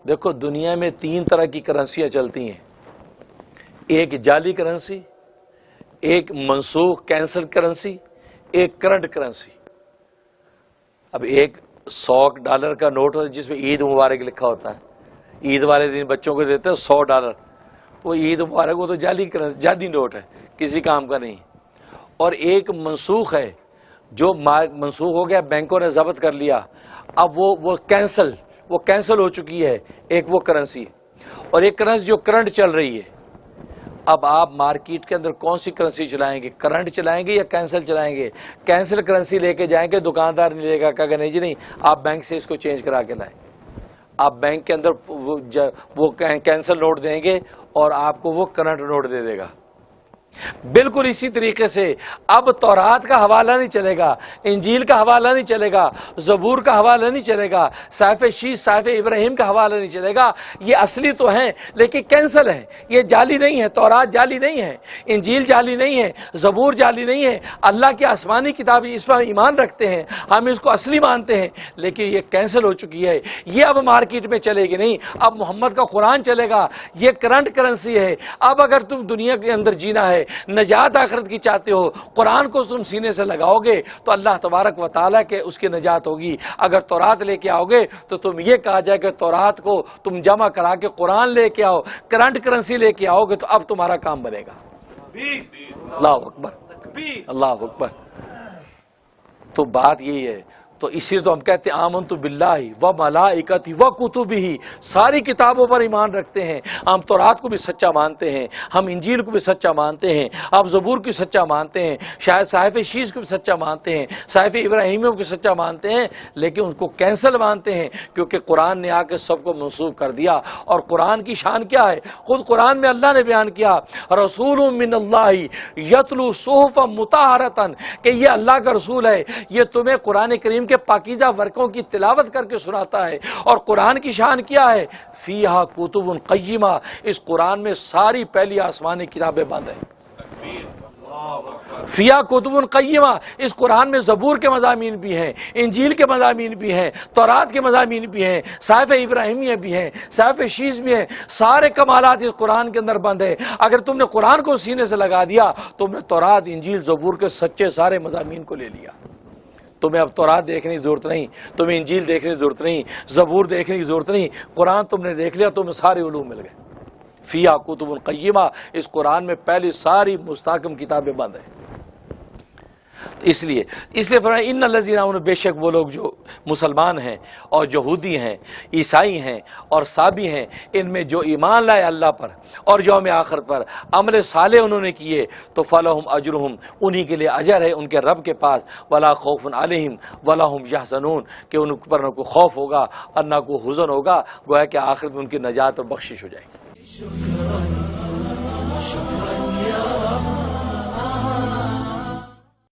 دیکھو دنیا میں 3 طرح کی کرنسیاں چلتی ہیں، ایک جعلی کرنسی، ایک منسوخ کینسل کرنسی، ایک کرنٹ کرنسی۔ اب ایک $100 کا نوٹ ہوتا ہے جس میں عید مبارک لکھا ہوتا ہے، عید والے دن بچوں کو دیتے ہیں $100، وہ عید مبارک، وہ تو جعلی نوٹ ہے، کسی کام کا نہیں۔ اور ایک منسوخ ہے جو منسوخ ہو گیا، بینکوں نے ضبط کر لیا، اب وہ کینسل ہو چکی ہے، ایک وہ کرنسی۔ اور ایک کرنسی جو کرنٹ چل رہی ہے۔ اب آپ مارکیٹ کے اندر کون سی کرنسی چلائیں گے؟ کرنٹ چلائیں گے یا کینسل چلائیں گے؟ کینسل کرنسی لے کے جائیں گے، دکاندار نہیں لے گا، کہا کہ نہیں جی نہیں، آپ بینک سے اس کو چینج کرا کے لائیں۔ آپ بینک کے اندر وہ کینسل نوٹ دیں گے اور آپ کو وہ کرنٹ نوٹ دے دے گا۔ بالکل اسی طریقے سے اب تورات کا حوالہ نہیں چلے گا، انجیل کا حوالہ نہیں چلے گا، زبور کا حوالہ نہیں چلے گا، صحیفہ شیش صحیفہ ابراہیم کا حوالہ نہیں چلے گا۔ یہ اصلی تو ہیں لیکن کینسل ہے، یہ جعلی نہیں ہے، تورات جعلی نہیں ہے، انجیل جعلی نہیں ہے، زبور جعلی نہیں ہے، اللہ کی آسمانی کتاب اس پر ایمان رکھتے ہیں، ہم اس کو اصلی مانتے ہیں، لیکن یہ کینسل ہو چکی ہے، یہ اب مارکیٹ میں چلے گی نہیں۔ اب محمد کا قرآن چلے گا، یہ کرنٹ کرنسی ہے۔ اب اگر تم دنیا کے اندر جینا ہے، نجات آخرت کی چاہتے ہو، قرآن کو تم سینے سے لگاؤ گے تو اللہ تبارک و تعالیٰ کے اس کی نجات ہوگی۔ اگر تورات لے کے آؤ گے تو تم یہ کہا جائے کہ تورات کو تم جمع کرا کے قرآن لے کے آؤ، کرنٹ کرنسی لے کے آؤ گے تو اب تمہارا کام بنے گا۔ اللہ اکبر، اللہ اکبر۔ تو بات یہی ہے، تو اسی لیے تو ہم کہتے ہیں آمنت باللہ و ملائکتہ و کتبہ، ساری کتابوں پر ایمان رکھتے ہیں۔ ہم تورات کو بھی سچا مانتے ہیں، ہم انجیل کو بھی سچا مانتے ہیں، آپ زبور کو سچا مانتے ہیں، شاید صحیفہ شیش کو بھی سچا مانتے ہیں، صحیفہ ابراہیم کو سچا مانتے ہیں، لیکن ان کو کینسل مانتے ہیں کیونکہ قرآن نے آ کے سب کو منسوخ کر دیا۔ اور قرآن کی شان کیا ہے؟ خود قرآن میں اللہ نے بیان کیا، رسول من اللہ یتلو صحفا مطہرۃ، کہ یہ اللہ کا رسول ہے، یہ تمہیں قرآن کریم کے پاکیزہ ورقوں کی تلاوت کر کے سناتا ہے۔ اور قرآن کی شان کیا ہے؟ فیہا کتب قیمہ، اس قرآن میں ساری پہلی آسمانی کتابیں بند ہیں۔ فیہا کتب قیمہ، اس قرآن میں زبور کے مضامین بھی ہیں، انجیل کے مضامین بھی ہیں، تورات کے مضامین بھی ہیں، صحیفہ ابراہیمیہ بھی ہیں، صحیفہ شیش بھی ہیں، سارے کمالات اس قرآن کے اندر بند ہیں۔ اگر تم نے قرآن کو سینے سے لگا دیا، تم نے تورات انجیل زبور کے سچے سارے مضامین کو لے لیا۔ تمہیں اب تورات دیکھنے کی ضرورت نہیں، تمہیں انجیل دیکھنے کی ضرورت نہیں، زبور دیکھنے کی ضرورت نہیں، قرآن تم نے دیکھ لیا، تمہیں سارے علوم مل گئے۔ فیہا کتب قیمہ، اس قرآن میں پہلی ساری مستحکم کتابیں بند ہیں۔ اس لیے فرمایا ان الذین آمنوا، بے شک وہ لوگ جو مسلمان ہیں اور یہودی ہیں، عیسائی ہیں اور صابی ہیں، ان میں جو ایمان لائے اللہ پر اور یوم آخر پر، عمل صالح انہوں نے کیے، تو فلہم اجرہم، انہی کے لیے اجر ہے ان کے رب کے پاس، ولا خوف علیہم ولا هم یحزنون، کہ ان پر نہ کوئی خوف ہوگا اور نہ کوئی حزن ہوگا، گویا کہ آخرت میں ان کی نجات اور بخشش ہو جائے گی۔